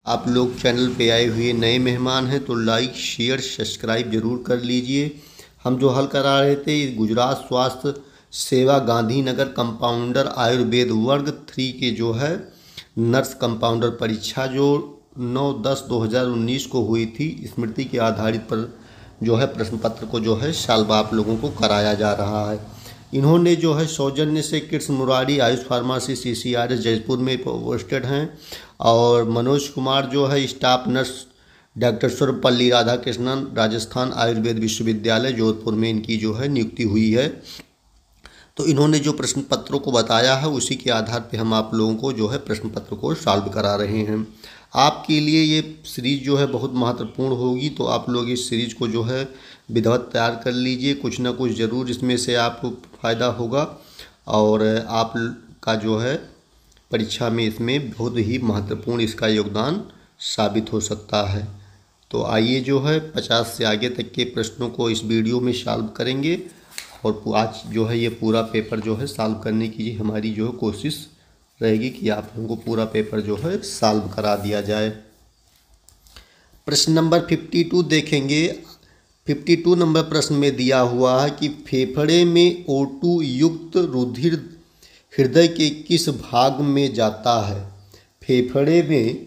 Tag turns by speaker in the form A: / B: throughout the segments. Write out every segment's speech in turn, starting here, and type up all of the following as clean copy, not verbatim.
A: आप लोग चैनल पे आए हुए नए मेहमान हैं तो लाइक शेयर सब्सक्राइब जरूर कर लीजिए। हम जो हल करा रहे थे गुजरात स्वास्थ्य सेवा गांधीनगर कंपाउंडर आयुर्वेद वर्ग 3 के जो है नर्स कंपाउंडर परीक्षा जो 9/10/2019 को हुई थी, स्मृति के आधारित पर जो है प्रश्न पत्र को जो है साल आप लोगों को कराया जा रहा है। इन्होंने जो है सौजन्य से कृष्ण मुरारी आयुष फार्मेसी CCRS जयपुर में पोस्टेड हैं और मनोज कुमार जो है staff nurse doctor Sarvepalli Radhakrishnan Rajasthan Ayurveda विश्वविद्यालय जोधपुर में इनकी जो है नियुक्ति हुई है। तो इन्होंने जो प्रश्न पत्रों को बताया है उसी के आधार पे हम आप लोगों को जो है प्रश्न पत्र को सॉल्व करा रहे हैं। आपके लिए ये सीरीज़ जो है बहुत महत्वपूर्ण होगी, तो आप लोग इस सीरीज़ को जो है विधिवत तैयार कर लीजिए। कुछ ना कुछ ज़रूर इसमें से आपको फ़ायदा होगा और आप का जो है परीक्षा में इसमें बहुत ही महत्वपूर्ण इसका योगदान साबित हो सकता है। तो आइए जो है 50 से आगे तक के प्रश्नों को इस वीडियो में सॉल्व करेंगे और आज जो है ये पूरा पेपर जो है सॉल्व करने की हमारी जो है कोशिश रहेगी कि आप लोगों को पूरा पेपर जो है सॉल्व करा दिया जाए। प्रश्न नंबर 52 देखेंगे। 52 नंबर प्रश्न में दिया हुआ है कि फेफड़े में O2 युक्त रुधिर हृदय के किस भाग में जाता है। फेफड़े में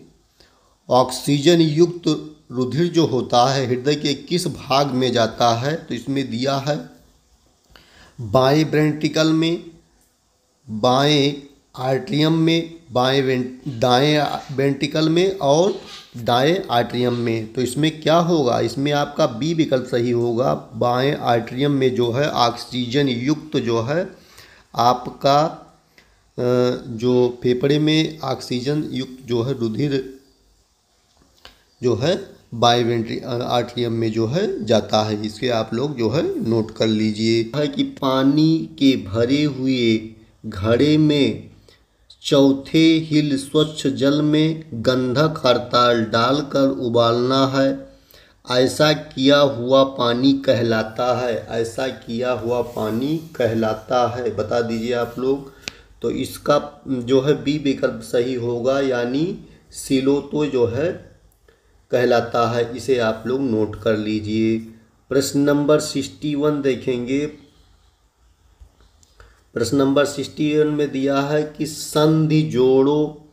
A: ऑक्सीजन युक्त रुधिर जो होता है हृदय के किस भाग में जाता है, तो इसमें दिया है बाएं वेंट्रिकल में, बाएं आर्ट्रियम में, दाएं वेंट्रिकल में और दाएं आर्ट्रियम में। तो इसमें क्या होगा, इसमें आपका बी विकल्प सही होगा। बाएं आर्ट्रियम में जो है ऑक्सीजन युक्त जो है आपका जो फेफड़े में ऑक्सीजन युक्त जो है रुधिर जो है बाएं आर्ट्रियम में जो है जाता है। इसके आप लोग जो है नोट कर लीजिए है कि पानी के भरे हुए घड़े में चौथे हिल स्वच्छ जल में गंधक हड़ताल डालकर उबालना है। ऐसा किया हुआ पानी कहलाता है। ऐसा किया हुआ पानी कहलाता है, बता दीजिए आप लोग। तो इसका जो है बी विकल्प सही होगा, यानी सिलोतो जो है कहलाता है। इसे आप लोग नोट कर लीजिए। प्रश्न नंबर 61 देखेंगे। प्रश्न नंबर 61 में दिया है कि संधि जोड़ो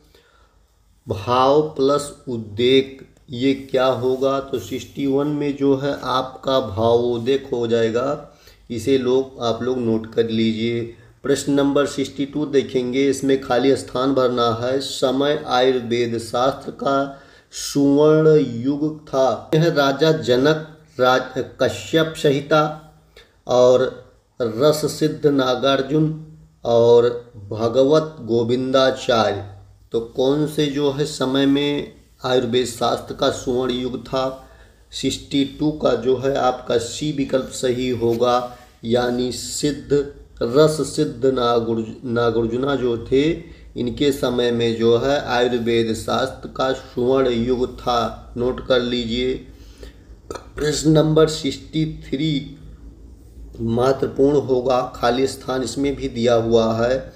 A: भाव प्लस उद्देक ये क्या होगा। तो 61 में जो है आपका भावोद्वेग हो जाएगा। इसे आप लोग नोट कर लीजिए। प्रश्न नंबर 62 देखेंगे। इसमें खाली स्थान भरना है। समय आयुर्वेद शास्त्र का सुवर्ण युग था। यह राजा जनक, कश्यप संहिता और रस सिद्ध नागार्जुन और भगवत गोविंदाचार्य। तो कौन से जो है समय में आयुर्वेद शास्त्र का सुवर्ण युग था। 62 का जो है आपका सी विकल्प सही होगा, यानी रस सिद्ध नागार्जुना जो थे इनके समय में जो है आयुर्वेद शास्त्र का सुवर्ण युग था। नोट कर लीजिए। प्रश्न नंबर 63 महत्वपूर्ण होगा, खाली स्थान इसमें भी दिया हुआ है।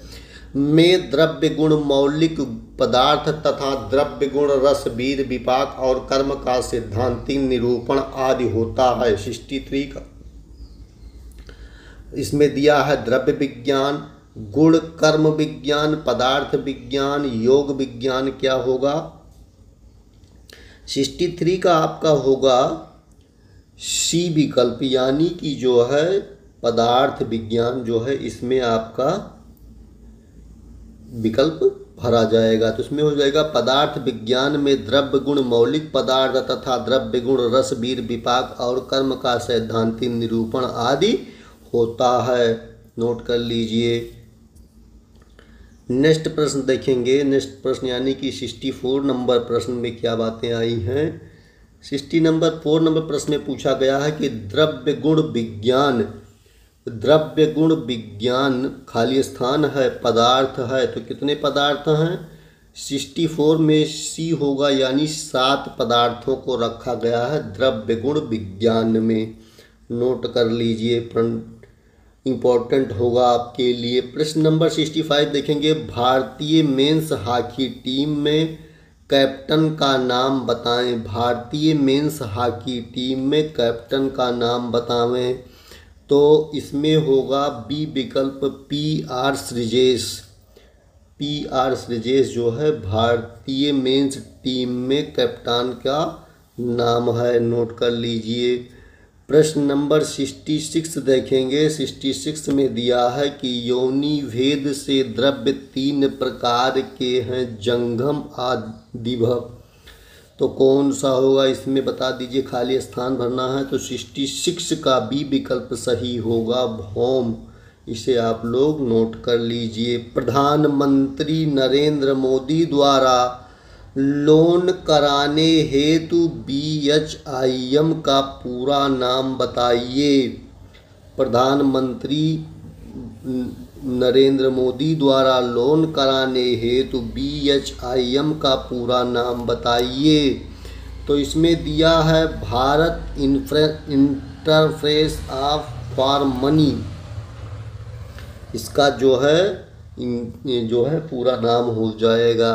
A: में द्रव्य गुण मौलिक पदार्थ तथा द्रव्य गुण रस वीर विपाक और कर्म का सिद्धांतिक निरूपण आदि होता है। 63 का इसमें दिया है द्रव्य विज्ञान, गुण कर्म विज्ञान, पदार्थ विज्ञान, योग विज्ञान क्या होगा। 63 का आपका होगा सी विकल्प, यानी कि जो है पदार्थ विज्ञान जो है इसमें आपका विकल्प भरा जाएगा। तो इसमें हो जाएगा पदार्थ विज्ञान में द्रव्य गुण मौलिक पदार्थ तथा द्रव्य गुण रस वीर विपाक और कर्म का सैद्धांतिक निरूपण आदि होता है। नोट कर लीजिए। नेक्स्ट प्रश्न देखेंगे। नेक्स्ट प्रश्न यानी कि 64 नंबर प्रश्न में क्या बातें आई हैं। 64 नंबर प्रश्न में पूछा गया है कि द्रव्य गुण विज्ञान खाली स्थान है, पदार्थ है। तो कितने पदार्थ हैं। 64 में सी होगा, यानी 7 पदार्थों को रखा गया है द्रव्य गुण विज्ञान में। नोट कर लीजिए, इम्पोर्टेंट होगा आपके लिए। प्रश्न नंबर 65 देखेंगे। भारतीय मेंस हॉकी टीम में कैप्टन का नाम बताएं। भारतीय मेंस हॉकी टीम में कैप्टन का नाम बतावें। तो इसमें होगा बी विकल्प PR श्रीजेश। PR श्रीजेश जो है भारतीय मेंस टीम में कप्तान का नाम है, नोट कर लीजिए। प्रश्न नंबर 66 देखेंगे। 66 में दिया है कि योनि भेद से द्रव्य 3 प्रकार के हैं, जंगम आदिभव। तो कौन सा होगा इसमें बता दीजिए, खाली स्थान भरना है। तो 66 का बी विकल्प सही होगा, भौम। इसे आप लोग नोट कर लीजिए। प्रधानमंत्री नरेंद्र मोदी द्वारा लोन कराने हेतु BHIM का पूरा नाम बताइए। प्रधानमंत्री नरेंद्र मोदी द्वारा लोन कराने हेतु BHIM का पूरा नाम बताइए। तो इसमें दिया है भारत इंटरफेस फॉर मनी। इसका जो है पूरा नाम हो जाएगा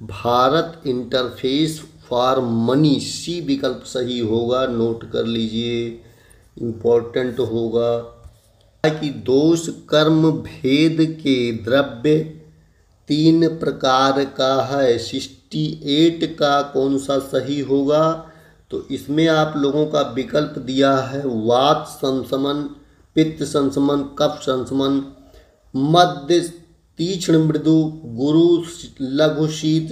A: भारत इंटरफेस फॉर मनी। सी विकल्प सही होगा, नोट कर लीजिए, इम्पोर्टेंट होगा। कि दोष कर्म भेद के द्रव्य 3 प्रकार का है। 68 का कौन सा सही होगा? तो इसमें आप लोगों का विकल्प दिया है वात संशमन, पित्त संशमन, कफ संशमन, मध्य तीक्ष्ण मृदु, गुरु लघु शीत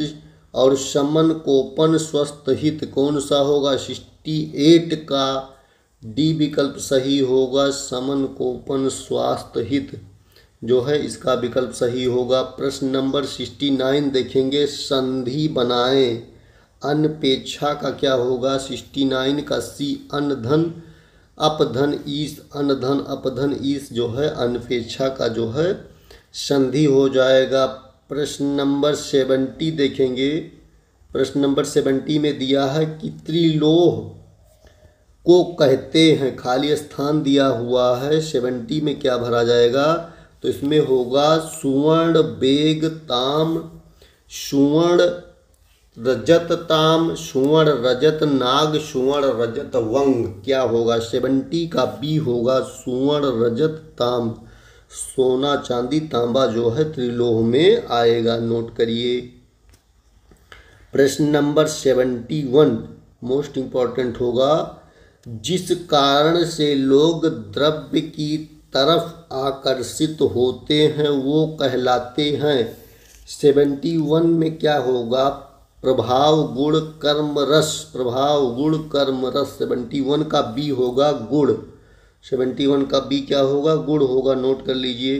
A: और शमन कोपन स्वस्थ हित। कौन सा होगा? 68 का डी विकल्प सही होगा, समन कोपन स्वास्थ्य हित जो है इसका विकल्प सही होगा। प्रश्न नंबर 69 देखेंगे। संधि बनाएं। अनपेक्षा का क्या होगा? 69 का सी अनधन अपधन ईस, अनधन अपधन ईस जो है अनपेक्षा का जो है संधि हो जाएगा। प्रश्न नंबर 70 देखेंगे। प्रश्न नंबर 70 में दिया है कि त्रिलोह को कहते हैं, खाली स्थान दिया हुआ है। 70 में क्या भरा जाएगा? तो इसमें होगा सुवर्ण बेग ताम, सुवर्ण रजत ताम, सुवर्ण रजत नाग, सुवर्ण रजत वंग। क्या होगा? 70 का बी होगा, सुवर्ण रजत ताम। सोना चांदी तांबा जो है त्रिलोह में आएगा, नोट करिए। प्रश्न नंबर 71 मोस्ट इंपॉर्टेंट होगा। जिस कारण से लोग द्रव्य की तरफ आकर्षित होते हैं वो कहलाते हैं। 71 में क्या होगा? प्रभाव गुण कर्म रस, प्रभाव गुण कर्म रस। 71 का बी होगा गुण। 71 का बी क्या होगा? गुण होगा, नोट कर लीजिए।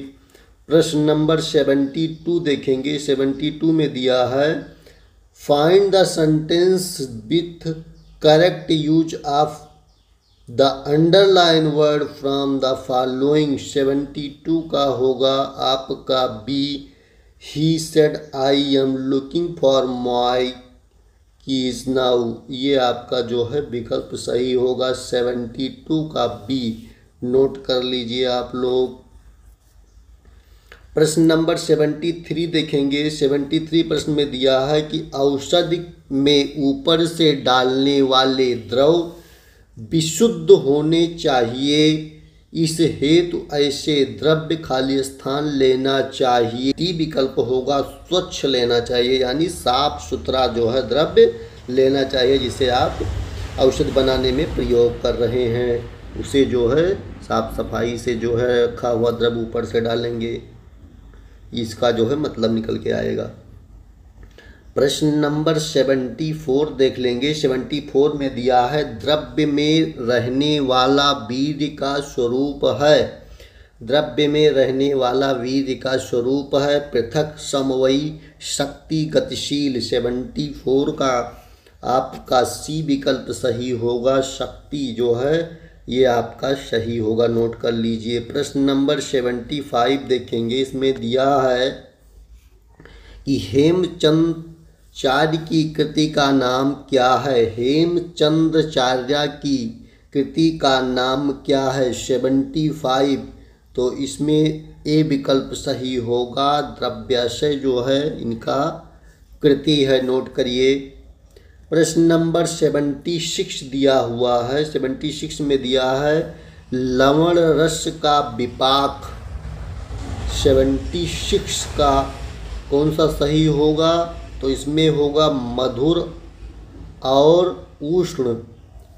A: प्रश्न नंबर 72 देखेंगे। 72 में दिया है find the sentence with correct use of the underline word from the following. 72 का होगा आपका B he said I am looking for my keys now. ये आपका जो है विकल्प सही होगा, 72 का बी, नोट कर लीजिए आप लोग। प्रश्न नंबर 73 देखेंगे। 73 प्रश्न में दिया है कि औषधि में ऊपर से डालने वाले द्रव विशुद्ध होने चाहिए, इस हेतु ऐसे द्रव्य खाली स्थान लेना चाहिए। डी विकल्प होगा स्वच्छ लेना चाहिए, यानी साफ सुथरा जो है द्रव्य लेना चाहिए जिसे आप औषध बनाने में प्रयोग कर रहे हैं, उसे जो है साफ सफाई से जो है रखा हुआ द्रव्य ऊपर से डालेंगे, इसका जो है मतलब निकल के आएगा। प्रश्न नंबर 74 देख लेंगे। 74 में दिया है द्रव्य में रहने वाला वीर्य का स्वरूप है। द्रव्य में रहने वाला वीर्य का स्वरूप है पृथक, समवयी, शक्ति, गतिशील। 74 का आपका सी विकल्प सही होगा, शक्ति जो है ये आपका सही होगा, नोट कर लीजिए। प्रश्न नंबर 75 देखेंगे। इसमें दिया है कि हेमचंद्राचार्य की कृति का नाम क्या है। हेमचंद्राचार्य की कृति का नाम क्या है? 75। तो इसमें ए विकल्प सही होगा, द्रव्याशय जो है इनका कृति है, नोट करिए। प्रश्न नंबर 76 दिया हुआ है। 76 में दिया है लवण रस का विपाक। 76 का कौन सा सही होगा? तो इसमें होगा मधुर और उष्ण।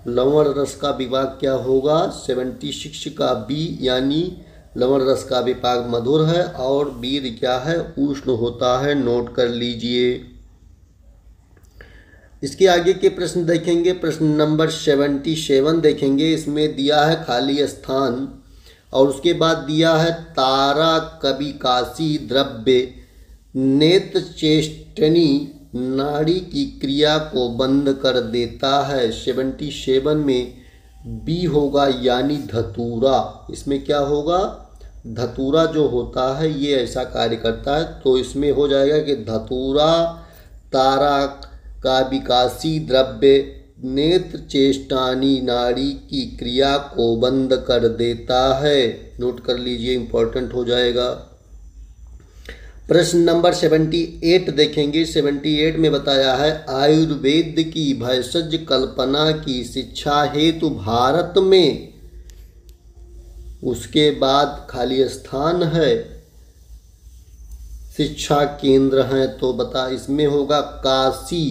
A: लवण रस का विपाक क्या होगा? 76 का बी, यानी लवण रस का विपाक मधुर है और बीर क्या है? उष्ण होता है, नोट कर लीजिए। इसके आगे के प्रश्न देखेंगे। प्रश्न नंबर 77 देखेंगे। इसमें दिया है खाली स्थान और उसके बाद दिया है तारा कवि काशी द्रव्य नेत्र चेष्टनी नाड़ी की क्रिया को बंद कर देता है। 77 में बी होगा, यानी धतूरा। इसमें क्या होगा? धतूरा जो होता है ये ऐसा कार्य करता है, तो इसमें हो जाएगा कि धतूरा तारा का विकासी द्रव्य नेत्र चेष्टानी नाड़ी की क्रिया को बंद कर देता है। नोट कर लीजिए, इंपॉर्टेंट हो जाएगा। प्रश्न नंबर 78 देखेंगे। 78 में बताया है आयुर्वेद की भैषज कल्पना की शिक्षा हेतु भारत में, उसके बाद खाली स्थान है, शिक्षा केंद्र हैं, तो बता इसमें होगा काशी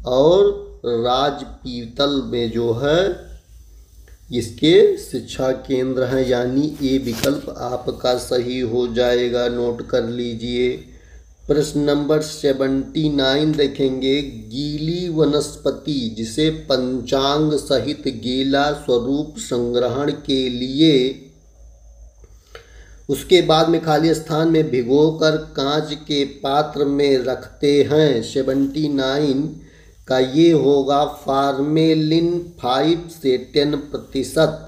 A: और राजपीतल में जो है इसके शिक्षा केंद्र हैं, यानी ए विकल्प आपका सही हो जाएगा, नोट कर लीजिए। प्रश्न नंबर 79 देखेंगे। गीली वनस्पति जिसे पंचांग सहित गीला स्वरूप संग्रहण के लिए उसके बाद में खाली स्थान में भिगोकर कांच के पात्र में रखते हैं। 79 का ये होगा फार्मेलिन 5 से 10%।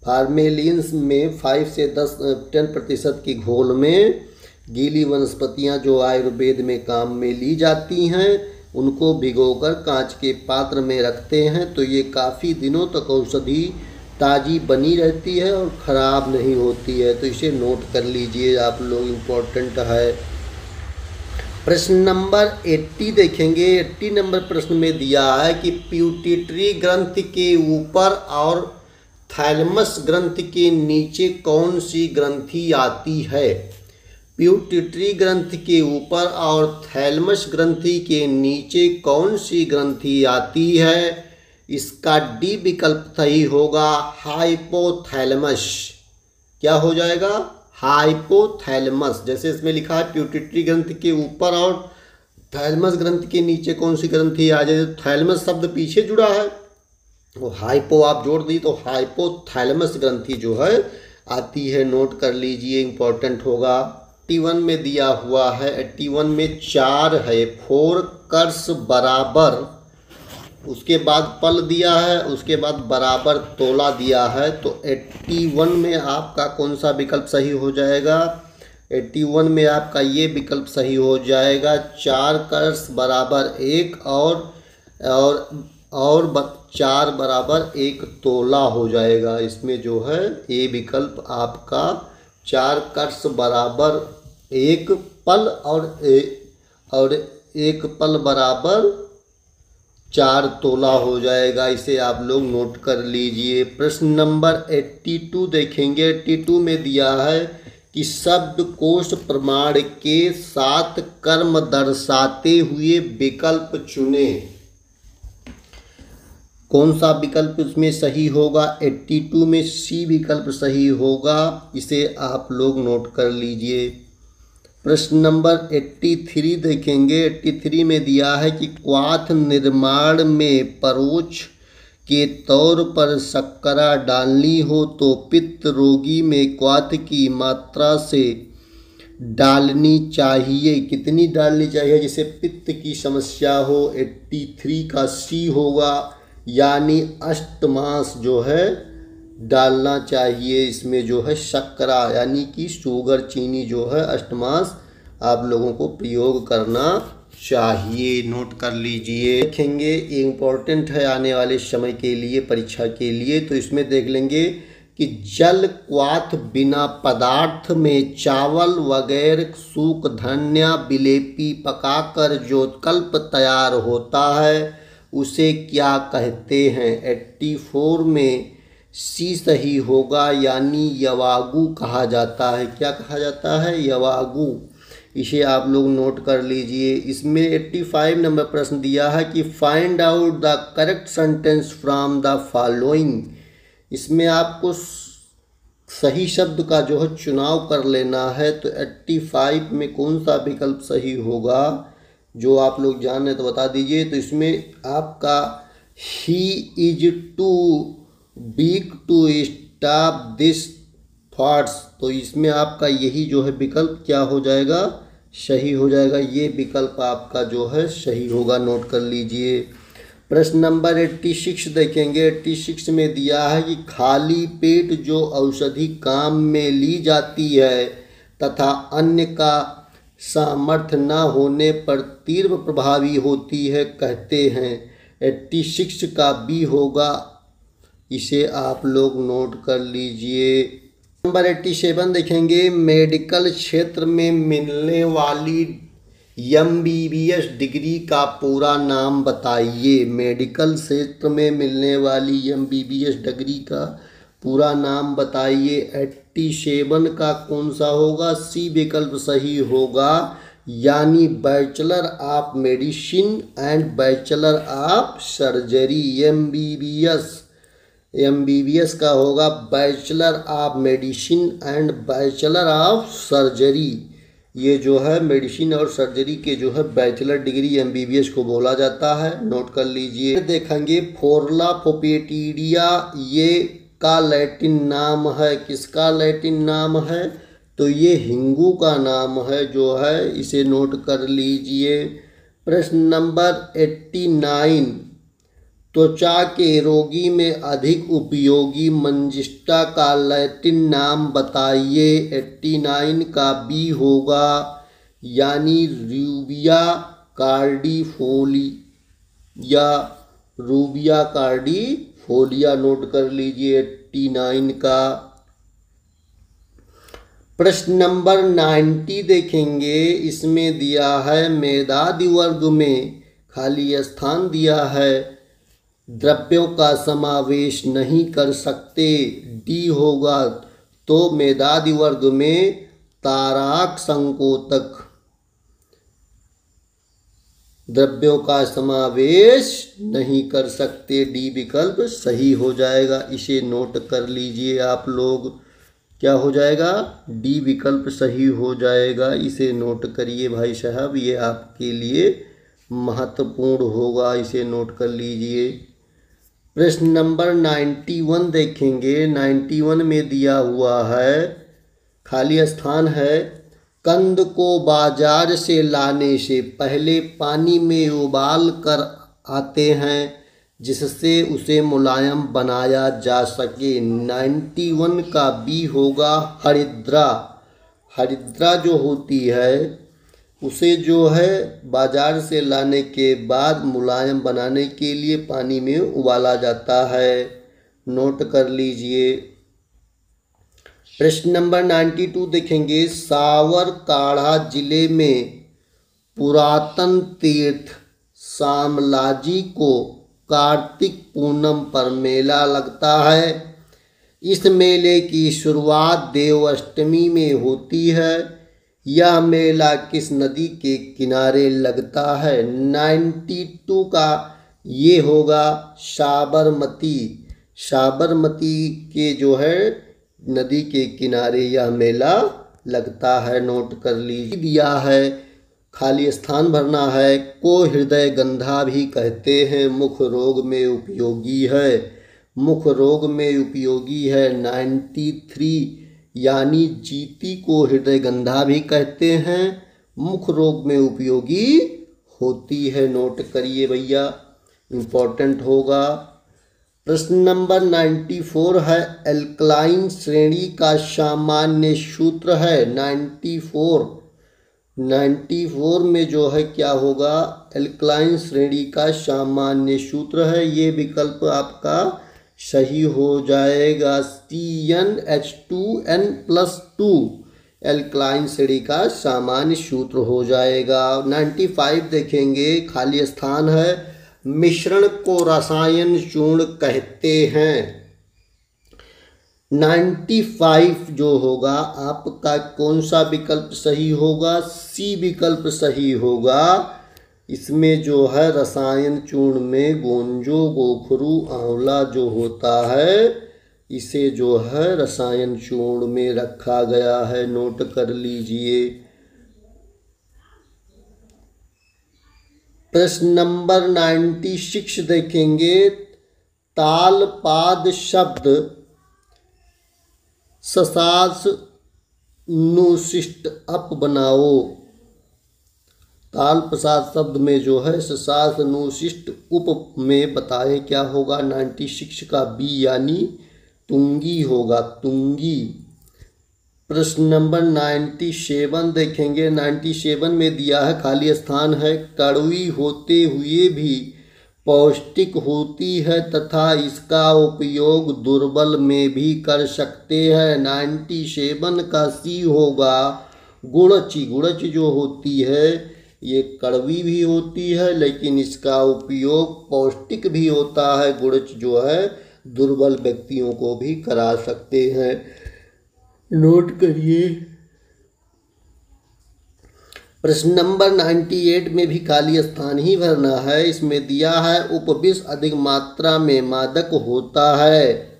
A: फार्मेलिन में 5 से 10% की घोल में गीली वनस्पतियां जो आयुर्वेद में काम में ली जाती हैं उनको भिगोकर कांच के पात्र में रखते हैं, तो ये काफ़ी दिनों तक औषधि ताज़ी बनी रहती है और ख़राब नहीं होती है, तो इसे नोट कर लीजिए आप लोग, इम्पोर्टेंट है। प्रश्न नंबर 80 देखेंगे। 80 नंबर प्रश्न में दिया है कि प्यूटिटरी ग्रंथि के ऊपर और थैलमस ग्रंथि के नीचे कौन सी ग्रंथि आती है? प्यूटिटरी ग्रंथि के ऊपर और थैलमस ग्रंथि के नीचे कौन सी ग्रंथि आती है? इसका डी विकल्प सही होगा, हाइपोथैलेमस। क्या हो जाएगा? हाइपोथैलेमस। जैसे इसमें लिखा है प्यूटिटरी ग्रंथि के ऊपर और थैलमस ग्रंथि के नीचे कौन सी ग्रंथि आ जाए, थैलमस शब्द पीछे जुड़ा है, वो हाइपो आप जोड़ दी तो हाइपोथैलेमस ग्रंथि जो है आती है, नोट कर लीजिए, इंपॉर्टेंट होगा। 81 में दिया हुआ है। 81 में 4 है, 4 कर्स बराबर, उसके बाद पल दिया है, उसके बाद बराबर तोला दिया है, तो 81 में आपका कौन सा विकल्प सही हो जाएगा? 81 में आपका ये विकल्प सही हो जाएगा, 4 कर्स बराबर 1 और 4 बराबर 1 तोला हो जाएगा। इसमें जो है ये विकल्प आपका 4 कर्स बराबर 1 पल और 1 पल बराबर 4 तोला हो जाएगा, इसे आप लोग नोट कर लीजिए। प्रश्न नंबर 82 देखेंगे। 82 में दिया है कि शब्दकोश प्रमाण के 7 कर्म दर्शाते हुए विकल्प चुने। कौन सा विकल्प इसमें सही होगा? 82 में सी विकल्प सही होगा, इसे आप लोग नोट कर लीजिए। प्रश्न नंबर 83 देखेंगे। 83 में दिया है कि क्वाथ निर्माण में परोक्ष के तौर पर शर्करा डालनी हो तो पित्त रोगी में क्वाथ की मात्रा से डालनी चाहिए। कितनी डालनी चाहिए जिसे पित्त की समस्या हो? 83 का सी होगा, यानी अष्टमांश जो है डालना चाहिए। इसमें जो है शर्करा यानी कि शुगर, चीनी जो है अष्टमांश आप लोगों को प्रयोग करना चाहिए, नोट कर लीजिए। देखेंगे इम्पोर्टेंट है आने वाले समय के लिए, परीक्षा के लिए, तो इसमें देख लेंगे कि जल क्वाथ बिना पदार्थ में चावल वगैरह सूख धन्या बिलेपी पकाकर जो कल्प तैयार होता है उसे क्या कहते हैं। 84 में सी सही होगा, यानी यवागु कहा जाता है। क्या कहा जाता है? यवागु। इसे आप लोग नोट कर लीजिए। इसमें 85 नंबर प्रश्न दिया है कि find out the correct sentence from the following. इसमें आपको सही शब्द का जो है चुनाव कर लेना है। तो 85 में कौन सा विकल्प सही होगा, जो आप लोग जाने तो बता दीजिए। तो इसमें आपका he is too weak to stop this thoughts, तो इसमें आपका यही जो है विकल्प क्या हो जाएगा? सही हो जाएगा। ये विकल्प आपका जो है सही होगा, नोट कर लीजिए। प्रश्न नंबर 86 देखेंगे। 86 में दिया है कि खाली पेट जो औषधि काम में ली जाती है तथा अन्य का सामर्थ्य न होने पर तीव्र प्रभावी होती है, कहते हैं। 86 का बी होगा, इसे आप लोग नोट कर लीजिए। नंबर 87 देखेंगे। मेडिकल क्षेत्र में मिलने वाली MBBS डिग्री का पूरा नाम बताइए। मेडिकल क्षेत्र में मिलने वाली MBBS डिग्री का पूरा नाम बताइए। 87 का कौन सा होगा? सी विकल्प सही होगा, यानी bachelor of medicine and bachelor of surgery. MBBS का होगा bachelor of medicine and bachelor of surgery. ये जो है मेडिसिन और सर्जरी के जो है बैचलर डिग्री MBBS को बोला जाता है, नोट कर लीजिए। देखेंगे फोरला फोपेटिडिया, ये का लैटिन नाम है। किसका लैटिन नाम है? तो ये हिंगू का नाम है जो है, इसे नोट कर लीजिए। प्रश्न नंबर 89। त्वचा के रोगी में अधिक उपयोगी मंजिष्टा का लैटिन नाम बताइए। 89 का बी होगा, यानी rubia cordifolia. Rubia cordifolia note कर लीजिए 89 का। प्रश्न नंबर 90 देखेंगे। इसमें दिया है मेधावी वर्ग में खाली स्थान दिया है, द्रव्यों का समावेश नहीं कर सकते, डी होगा। तो मेधावी वर्ग में ताराक संकोचक द्रव्यों का समावेश नहीं कर सकते, डी विकल्प सही हो जाएगा। इसे नोट कर लीजिए आप लोग, क्या हो जाएगा? डी विकल्प सही हो जाएगा। इसे नोट करिए भाई साहब, ये आपके लिए महत्वपूर्ण होगा, इसे नोट कर लीजिए। प्रश्न नंबर 91 देखेंगे। 91 में दिया हुआ है, खाली स्थान है, कंद को बाजार से लाने से पहले पानी में उबाल कर आते हैं जिससे उसे मुलायम बनाया जा सके। 91 का बी होगा, हरिद्रा। हरिद्रा जो होती है उसे जो है बाजार से लाने के बाद मुलायम बनाने के लिए पानी में उबाला जाता है, नोट कर लीजिए। प्रश्न नंबर 92 देखेंगे। सावरकाढ़ा जिले में पुरातन तीर्थ शामलाजी को कार्तिक पूनम पर मेला लगता है। इस मेले की शुरुआत देवाष्टमी में होती है। यह मेला किस नदी के किनारे लगता है? 92 का ये होगा साबरमती। साबरमती के जो है नदी के किनारे यह मेला लगता है, नोट कर लीजिए। दिया है, खाली स्थान भरना है। को हृदय गंधा भी कहते हैं, मुख रोग में उपयोगी है। मुख रोग में उपयोगी है 93, यानी जीती को हृदय गंधा भी कहते हैं, मुख रोग में उपयोगी होती है, नोट करिए भैया, इम्पोर्टेंट होगा। प्रश्न नंबर 94 है, एल्कलाइन श्रेणी का सामान्य सूत्र है। 94 में जो है क्या होगा? एल्कलाइन श्रेणी का सामान्य सूत्र है, ये विकल्प आपका सही हो जाएगा CnH2n+2 एल्कलाइन श्रेणी का सामान्य सूत्र हो जाएगा। 95 देखेंगे, खाली स्थान है, मिश्रण को रसायन चूर्ण कहते हैं। 95 जो होगा आपका कौन सा विकल्प सही होगा? सी विकल्प सही होगा। इसमें जो है रसायन चूर्ण में गोंजो गोखरू आंवला जो होता है, इसे जो है रसायन चूर्ण में रखा गया है, नोट कर लीजिए। प्रश्न नंबर 96 देखेंगे, तालपाद शब्द ससास नुशिष्ट अप बनाओ। ताल प्रसाद शब्द में जो है ससास नुशिष्ट उप में बताएं क्या होगा? 96 का बी यानी तुंगी होगा, तुंगी। प्रश्न नंबर 97 देखेंगे, 97 में दिया है, खाली स्थान है, कड़वी होते हुए भी पौष्टिक होती है तथा इसका उपयोग दुर्बल में भी कर सकते हैं। 97 का सी होगा, गुड़ची। गुड़च जो होती है ये कड़वी भी होती है लेकिन इसका उपयोग पौष्टिक भी होता है। गुड़च जो है दुर्बल व्यक्तियों को भी करा सकते हैं, नोट करिए। प्रश्न नंबर 98 में भी खाली स्थान ही भरना है। इसमें दिया है उपविष अधिक मात्रा में मादक होता है,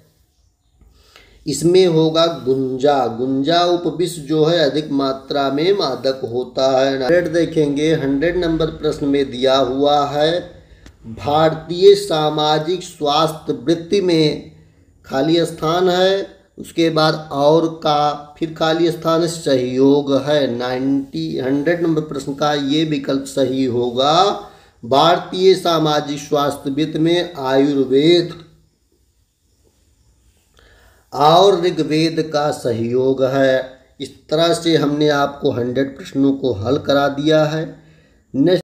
A: इसमें होगा गुंजा। गुंजा उपविष जो है अधिक मात्रा में मादक होता है। 100 देखेंगे, 100 नंबर प्रश्न में दिया हुआ है, भारतीय सामाजिक स्वास्थ्य वृत्ति में खाली स्थान है, उसके बाद और का फिर खाली स्थान सहयोग है। 100 नंबर प्रश्न का ये विकल्प सही होगा। भारतीय सामाजिक स्वास्थ्य वृत्ति में आयुर्वेद और ऋग्वेद का सहयोग है। इस तरह से हमने आपको 100 प्रश्नों को हल करा दिया है। नेक्स्ट